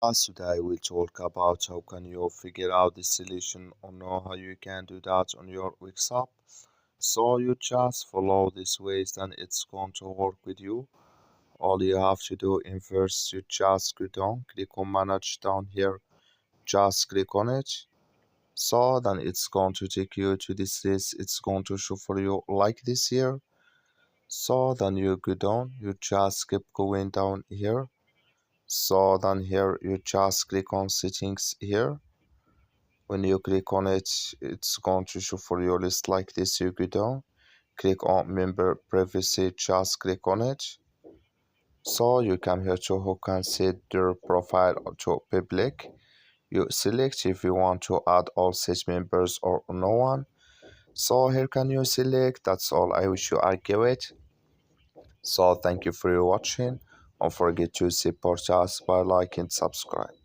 Today we'll talk about how can you figure out the solution or know how you can do that on your WhatsApp. So you just follow these ways and it's going to work with you. All you have to do in first you just go down, click on manage down here, just click on it. So then it's going to take you to this list. It's going to show for you like this here. So then you go down, you just keep going down here. So then here you just click on settings here. When you click on it, it's going to show for your list like this. You go down, click on member privacy, just click on it. So you come here to who can set their profile to public. You select if you want to add all such members or no one. So here can you select, that's all. I wish you are great. So thank you for your watching. Don't forget to support us by liking and subscribe.